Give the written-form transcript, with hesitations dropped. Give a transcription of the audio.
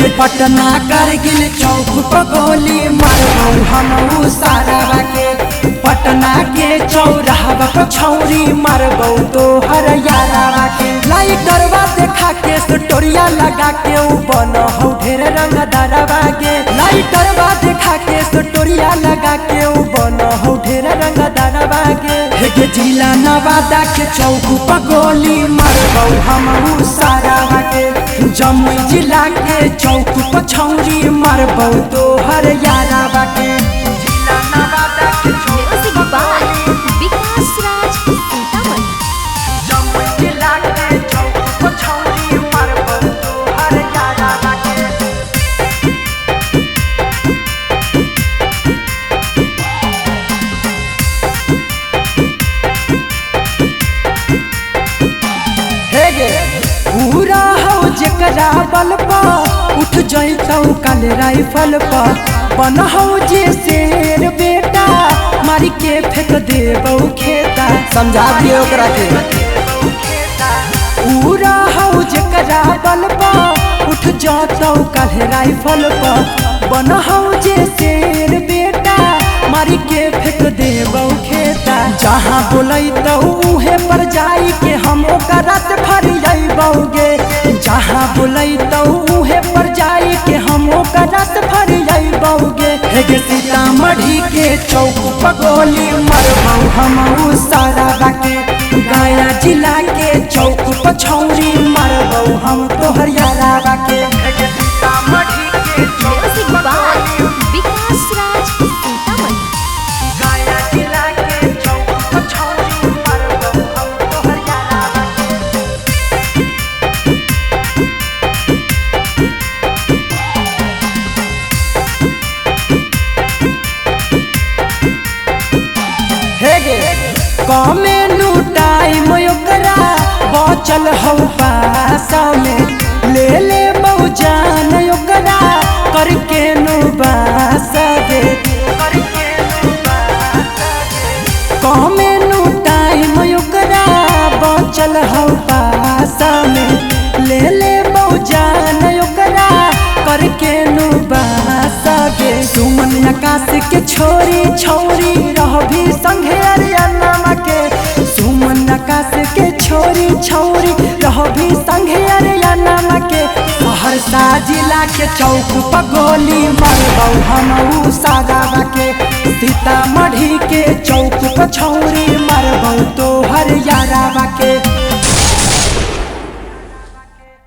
पटना करगिल चौक पर गोली मारबौ हमहू सारा के। पटना के चौराहा पर छौरी मारबौ तोहर यारा के। लाइटरवा देखा के स्टोरिया लगा के उ बनहौ ढेर रंगदारवा के। लाइटरवा देखा के स्टोरिया लगा के उ बनहौ ढेर रंगदारवा के। हे जिला नवादा के चौक पर गोली मारबौ हमहू सारा के। जमुई जिला के चौक पर छौरी मारबौ तोहर यारा के। जिला नवादा के चौक पर गोली विकास राज सीतामढ़ी। जमुई जिला के चौक पर छौरी मारबौ तोहर यारा के। हे गे पूरा हो जेकरा बल पर उठ जैतौ कल राइफल पर। बनहौ जे शेर बेटा मारी के फेंक देबौ खेता। समझा दियो ओकरा के। पूरा हो जेकरा बल पर उठ जैतौ कल राइफल पर। बनहौ जे शेर बेटा मारी के फेंक देबौ खेता। जहाँ बोलैतौ उहे पर जाई के हम ओकरा से फरियैबौगे। जहाँ बोलैतौ उहे पर जाई के हम ओकरा से फरियैबौगे। हे गे सीतामढ़ी के चौक पर गोली मारबौ हमहू सारा के। गया जिला के चौक पर छौरी मारबौ हम तोहर यारा के। हे गे सीतामढ़ी के चौक पर गोली विकास राज सीतामढ़ी। गया जिला के चौक पर छौरी मारबौ हम तोहर यारा के। हे गे कमे नु टाइम ओकरा बचल हौ पासा में। ले ले जान ओकरा करके नु बास गे। कमे नु टाइम ओकरा बचल हौ पासा में। ले ले जान ओकरा करके नु बास गे। सुमन आकाश के छोरी छौरी रहबी संगे अरियाना के। सुमन आकाश के छोरी छौरी रहबी संगे अरियाना के। सहरसा जिला के चौक पर गोली मारबौ हमहू सारा के। सीतामढ़ी के चौक पर छौरी